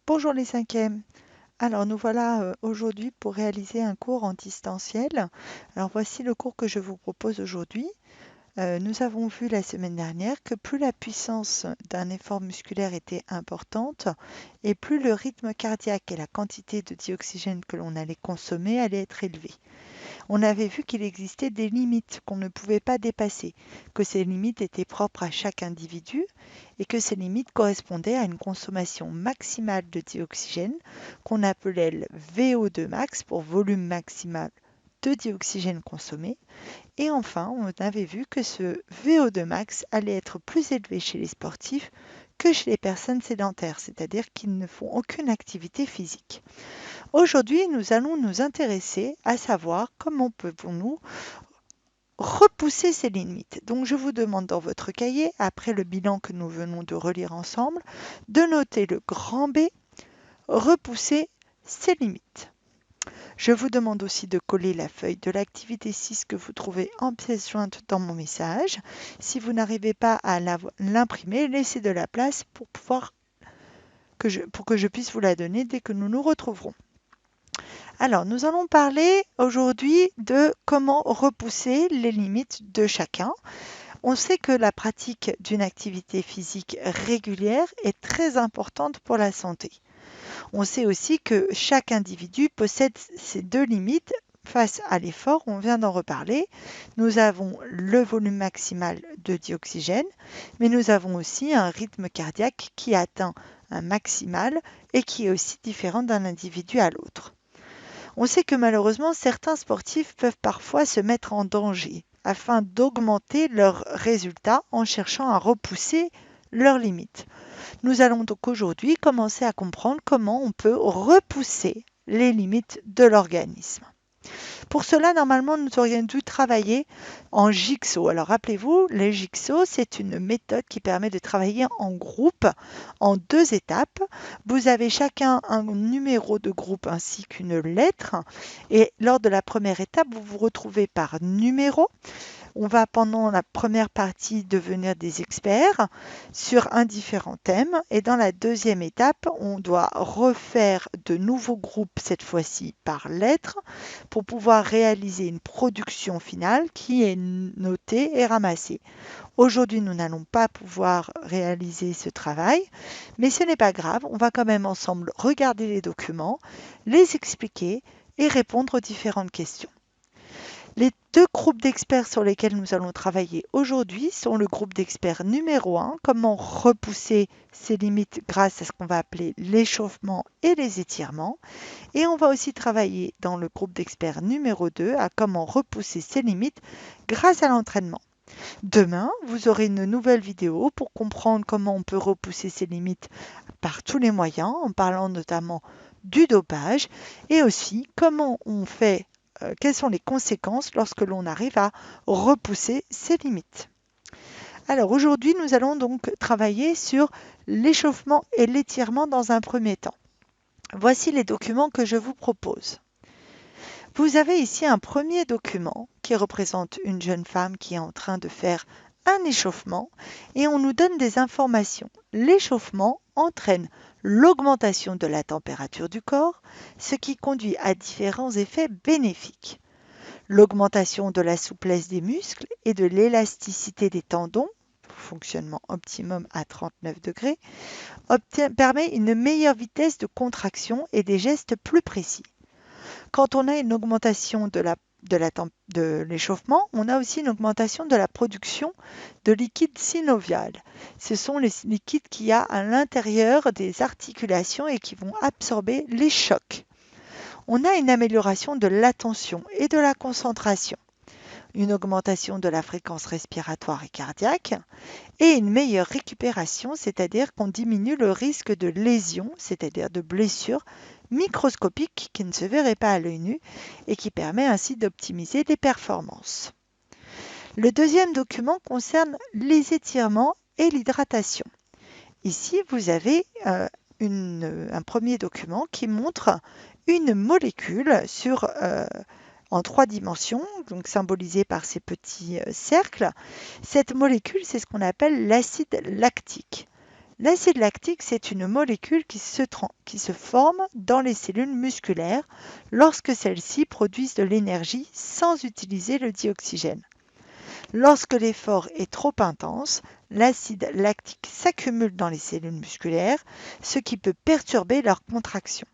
Bonjour les cinquièmes. Alors nous voilà aujourd'hui pour réaliser un cours en distanciel. Alors voici le cours que je vous propose aujourd'hui. Nous avons vu la semaine dernière que plus la puissance d'un effort musculaire était importante et plus le rythme cardiaque et la quantité de dioxygène que l'on allait consommer allait être élevée. On avait vu qu'il existait des limites qu'on ne pouvait pas dépasser, que ces limites étaient propres à chaque individu et que ces limites correspondaient à une consommation maximale de dioxygène qu'on appelait le VO2 max pour volume maximal de dioxygène consommé. Et enfin, on avait vu que ce VO2 max allait être plus élevé chez les sportifs que chez les personnes sédentaires, c'est-à-dire qui ne font aucune activité physique. Aujourd'hui, nous allons nous intéresser à savoir comment pouvons-nous repousser ces limites. Donc, je vous demande dans votre cahier, après le bilan que nous venons de relire ensemble, de noter le grand B, repousser ces limites. Je vous demande aussi de coller la feuille de l'activité 6 que vous trouvez en pièce jointe dans mon message. Si vous n'arrivez pas à l'imprimer, laissez de la place pour que je puisse vous la donner dès que nous nous retrouverons. Alors, nous allons parler aujourd'hui de comment repousser les limites de chacun. On sait que la pratique d'une activité physique régulière est très importante pour la santé. On sait aussi que chaque individu possède ces deux limites face à l'effort, on vient d'en reparler. Nous avons le volume maximal de dioxygène, mais nous avons aussi un rythme cardiaque qui atteint un maximal et qui est aussi différent d'un individu à l'autre. On sait que malheureusement, certains sportifs peuvent parfois se mettre en danger afin d'augmenter leurs résultats en cherchant à repousser leurs limites. Nous allons donc aujourd'hui commencer à comprendre comment on peut repousser les limites de l'organisme. Pour cela, normalement, nous aurions dû travailler en jigsaw. Alors, rappelez-vous, les jigsaws, c'est une méthode qui permet de travailler en groupe en deux étapes. Vous avez chacun un numéro de groupe ainsi qu'une lettre. Et lors de la première étape, vous vous retrouvez par numéro. On va pendant la première partie devenir des experts sur un différent thème et dans la deuxième étape, on doit refaire de nouveaux groupes, cette fois-ci par lettres, pour pouvoir réaliser une production finale qui est notée et ramassée. Aujourd'hui, nous n'allons pas pouvoir réaliser ce travail, mais ce n'est pas grave, on va quand même ensemble regarder les documents, les expliquer et répondre aux différentes questions. Les deux groupes d'experts sur lesquels nous allons travailler aujourd'hui sont le groupe d'experts numéro 1, comment repousser ses limites grâce à ce qu'on va appeler l'échauffement et les étirements. Et on va aussi travailler dans le groupe d'experts numéro 2 à comment repousser ses limites grâce à l'entraînement. Demain, vous aurez une nouvelle vidéo pour comprendre comment on peut repousser ses limites par tous les moyens, en parlant notamment du dopage et aussi comment on fait quelles sont les conséquences lorsque l'on arrive à repousser ses limites. Alors aujourd'hui, nous allons donc travailler sur l'échauffement et l'étirement dans un premier temps. Voici les documents que je vous propose. Vous avez ici un premier document qui représente une jeune femme qui est en train de faire un échauffement et on nous donne des informations. L'échauffement entraîne l'augmentation de la température du corps, ce qui conduit à différents effets bénéfiques. L'augmentation de la souplesse des muscles et de l'élasticité des tendons, fonctionnement optimum à 39 degrés, permet une meilleure vitesse de contraction et des gestes plus précis. Quand on a une augmentation de l'échauffement, on a aussi une augmentation de la production de liquide synovial. Ce sont les liquides qu'il y a à l'intérieur des articulations et qui vont absorber les chocs. On a une amélioration de l'attention et de la concentration, une augmentation de la fréquence respiratoire et cardiaque et une meilleure récupération, c'est-à-dire qu'on diminue le risque de lésions, c'est-à-dire de blessures microscopiques qui ne se verraient pas à l'œil nu et qui permet ainsi d'optimiser les performances. Le deuxième document concerne les étirements et l'hydratation. Ici, vous avez un premier document qui montre une molécule en 3 dimensions, donc symbolisée par ces petits cercles. Cette molécule, c'est ce qu'on appelle l'acide lactique. L'acide lactique, c'est une molécule qui se forme dans les cellules musculaires lorsque celles-ci produisent de l'énergie sans utiliser le dioxygène. Lorsque l'effort est trop intense, l'acide lactique s'accumule dans les cellules musculaires, ce qui peut perturber leur contraction.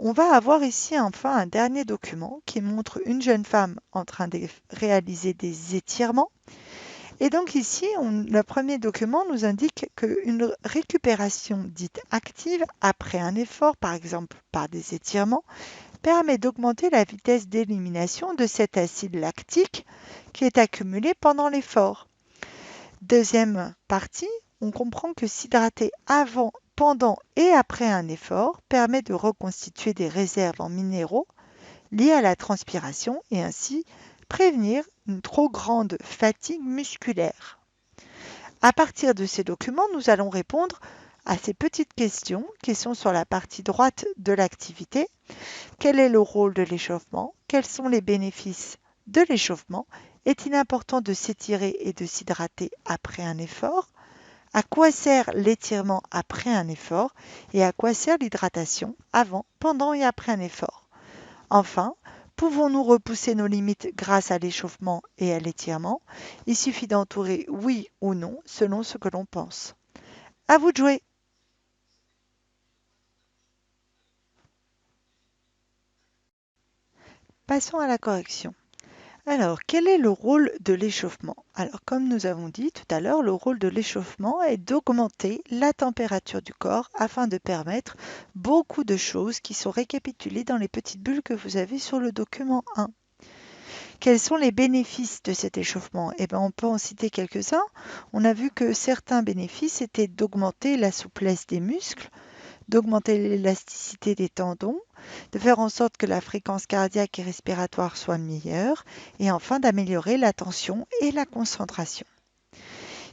On va avoir ici enfin un dernier document qui montre une jeune femme en train de réaliser des étirements. Et donc ici, le premier document nous indique qu'une récupération dite active après un effort, par exemple par des étirements, permet d'augmenter la vitesse d'élimination de cet acide lactique qui est accumulé pendant l'effort. Deuxième partie, on comprend que s'hydrater avant, pendant et après un effort permet de reconstituer des réserves en minéraux liées à la transpiration et ainsi prévenir une trop grande fatigue musculaire. À partir de ces documents, nous allons répondre à ces petites questions qui sont sur la partie droite de l'activité. Quel est le rôle de l'échauffement? Quels sont les bénéfices de l'échauffement? Est-il important de s'étirer et de s'hydrater après un effort? À quoi sert l'étirement après un effort? Et à quoi sert l'hydratation avant, pendant et après un effort? Enfin, pouvons-nous repousser nos limites grâce à l'échauffement et à l'étirement? Il suffit d'entourer oui ou non selon ce que l'on pense. À vous de jouer! Passons à la correction. Alors, quel est le rôle de l'échauffement? Alors, comme nous avons dit tout à l'heure, le rôle de l'échauffement est d'augmenter la température du corps afin de permettre beaucoup de choses qui sont récapitulées dans les petites bulles que vous avez sur le document 1. Quels sont les bénéfices de cet échauffement? On peut en citer quelques-uns. On a vu que certains bénéfices étaient d'augmenter la souplesse des muscles, d'augmenter l'élasticité des tendons, de faire en sorte que la fréquence cardiaque et respiratoire soit meilleure, et enfin d'améliorer l'attention et la concentration.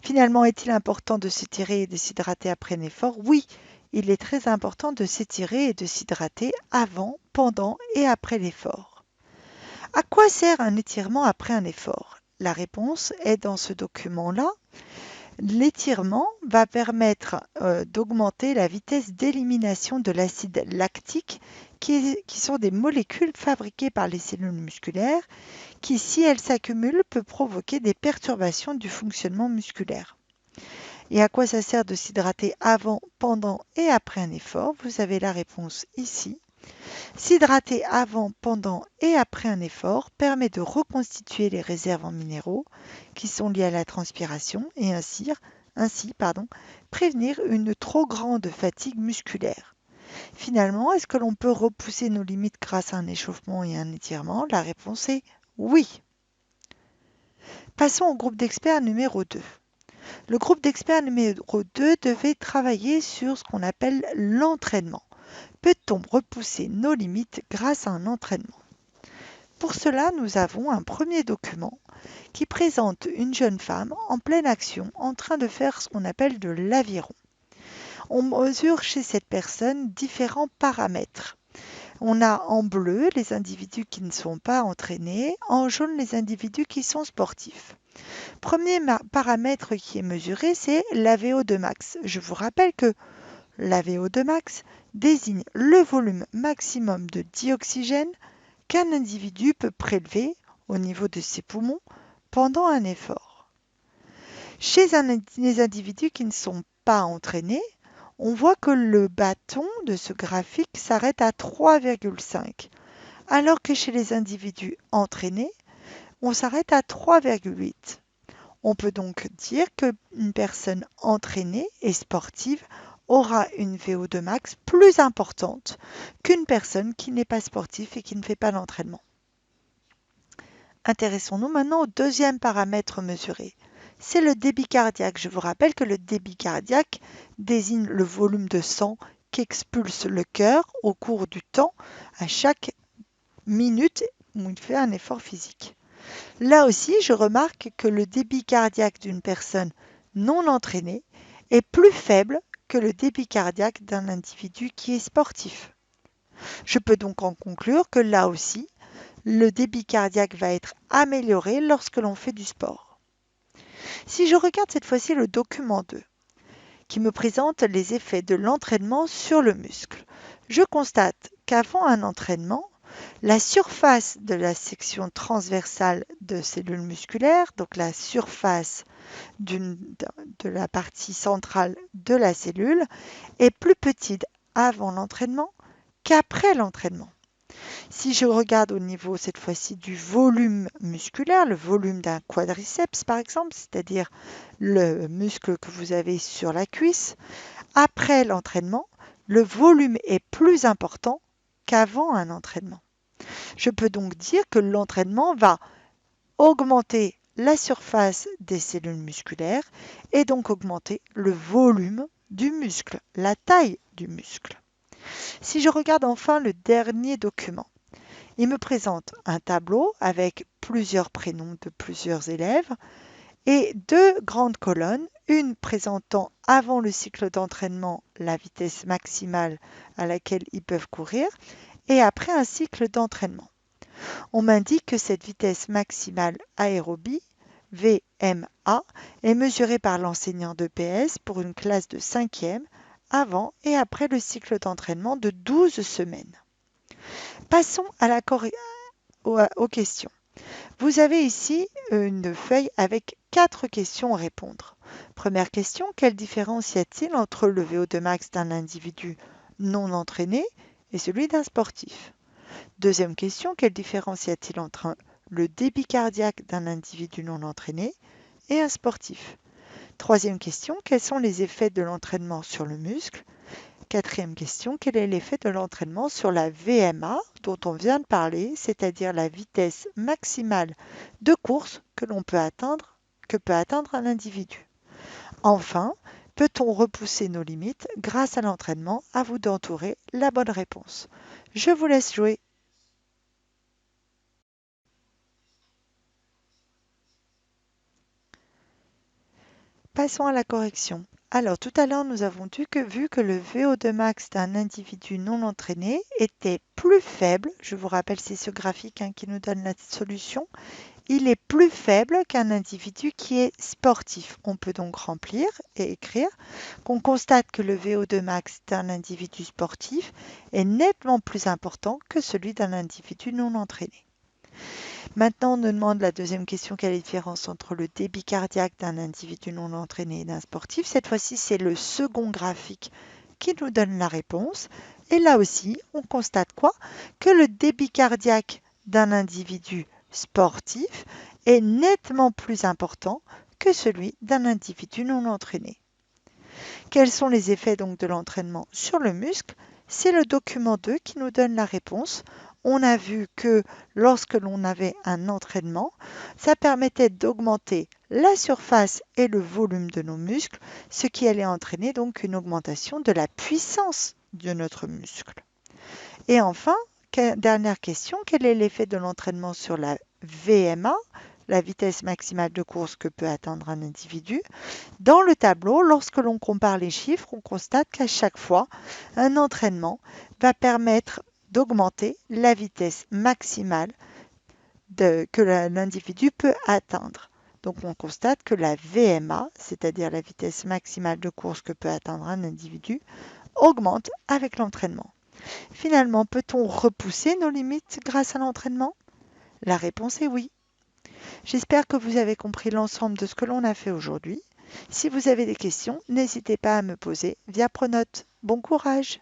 Finalement, est-il important de s'étirer et de s'hydrater après un effort? Oui, il est très important de s'étirer et de s'hydrater avant, pendant et après l'effort. À quoi sert un étirement après un effort? La réponse est dans ce document-là. L'étirement va permettre d'augmenter la vitesse d'élimination de l'acide lactique, qui sont des molécules fabriquées par les cellules musculaires, qui, si elles s'accumulent, peuvent provoquer des perturbations du fonctionnement musculaire. Et à quoi ça sert de s'hydrater avant, pendant et après un effort? Vous avez la réponse ici. S'hydrater avant, pendant et après un effort permet de reconstituer les réserves en minéraux qui sont liées à la transpiration et ainsi prévenir une trop grande fatigue musculaire. Finalement, est-ce que l'on peut repousser nos limites grâce à un échauffement et un étirement? La réponse est oui. Passons au groupe d'experts numéro 2. Le groupe d'experts numéro 2 devait travailler sur ce qu'on appelle l'entraînement. Peut-on repousser nos limites grâce à un entraînement? Pour cela, nous avons un premier document qui présente une jeune femme en pleine action en train de faire ce qu'on appelle de l'aviron. On mesure chez cette personne différents paramètres. On a en bleu les individus qui ne sont pas entraînés, en jaune les individus qui sont sportifs. Premier paramètre qui est mesuré, c'est l'AVO2 max. Je vous rappelle que l'AVO2 max désigne le volume maximum de dioxygène qu'un individu peut prélever au niveau de ses poumons pendant un effort. Chez les individus qui ne sont pas entraînés, on voit que le bâton de ce graphique s'arrête à 3,5, alors que chez les individus entraînés, on s'arrête à 3,8. On peut donc dire qu'une personne entraînée et sportive aura une VO2 max plus importante qu'une personne qui n'est pas sportive et qui ne fait pas d'entraînement. Intéressons-nous maintenant au deuxième paramètre mesuré. C'est le débit cardiaque. Je vous rappelle que le débit cardiaque désigne le volume de sang qu'expulse le cœur au cours du temps à chaque minute où il fait un effort physique. Là aussi, je remarque que le débit cardiaque d'une personne non entraînée est plus faible que le débit cardiaque d'un individu qui est sportif. Je peux donc en conclure que là aussi, le débit cardiaque va être amélioré lorsque l'on fait du sport. Si je regarde cette fois-ci le document 2, qui me présente les effets de l'entraînement sur le muscle. Je constate qu'avant un entraînement, la surface de la section transversale de cellules musculaires, donc la surface de la partie centrale de la cellule, est plus petite avant l'entraînement qu'après l'entraînement. Si je regarde au niveau cette fois-ci du volume musculaire, le volume d'un quadriceps par exemple, c'est-à-dire le muscle que vous avez sur la cuisse, après l'entraînement, le volume est plus important qu'avant un entraînement. Je peux donc dire que l'entraînement va augmenter la surface des cellules musculaires et donc augmenter le volume du muscle, la taille du muscle. Si je regarde enfin le dernier document, il me présente un tableau avec plusieurs prénoms de plusieurs élèves et deux grandes colonnes, une présentant avant le cycle d'entraînement la vitesse maximale à laquelle ils peuvent courir et après un cycle d'entraînement. On m'indique que cette vitesse maximale aérobie, VMA, est mesurée par l'enseignant de PS pour une classe de 5e avant et après le cycle d'entraînement de 12 semaines. Passons aux questions. Vous avez ici une feuille avec 4 questions à répondre. Première question, quelle différence y a-t-il entre le VO2 max d'un individu non entraîné et celui d'un sportif? Deuxième question, quelle différence y a-t-il entre le débit cardiaque d'un individu non entraîné et un sportif? Troisième question, quels sont les effets de l'entraînement sur le muscle? Quatrième question, quel est l'effet de l'entraînement sur la VMA dont on vient de parler, c'est-à-dire la vitesse maximale de course que peut atteindre un individu? Enfin, peut-on repousser nos limites grâce à l'entraînement? À vous d'entourer la bonne réponse. Je vous laisse jouer. Passons à la correction. Alors, tout à l'heure, nous avons vu que le VO2 max d'un individu non entraîné était plus faible. Je vous rappelle, c'est ce graphique qui nous donne la solution. Il est plus faible qu'un individu qui est sportif. On peut donc remplir et écrire qu'on constate que le VO2 max d'un individu sportif est nettement plus important que celui d'un individu non entraîné. Maintenant, on nous demande la deuxième question, quelle est la différence entre le débit cardiaque d'un individu non entraîné et d'un sportif? Cette fois-ci, c'est le second graphique qui nous donne la réponse. Et là aussi, on constate quoi? Que le débit cardiaque d'un individu sportif est nettement plus important que celui d'un individu non entraîné. Quels sont les effets donc de l'entraînement sur le muscle? C'est le document 2 qui nous donne la réponse. On a vu que lorsque l'on avait un entraînement, ça permettait d'augmenter la surface et le volume de nos muscles, ce qui allait entraîner donc une augmentation de la puissance de notre muscle. Et enfin, dernière question, quel est l'effet de l'entraînement sur la VMA, la vitesse maximale de course que peut atteindre un individu? Dans le tableau, lorsque l'on compare les chiffres, on constate qu'à chaque fois, un entraînement va permettre d'augmenter la vitesse maximale que l'individu peut atteindre. Donc on constate que la VMA, c'est-à-dire la vitesse maximale de course que peut atteindre un individu, augmente avec l'entraînement. Finalement, peut-on repousser nos limites grâce à l'entraînement? La réponse est oui. J'espère que vous avez compris l'ensemble de ce que l'on a fait aujourd'hui. Si vous avez des questions, n'hésitez pas à me poser via Pronote. Bon courage!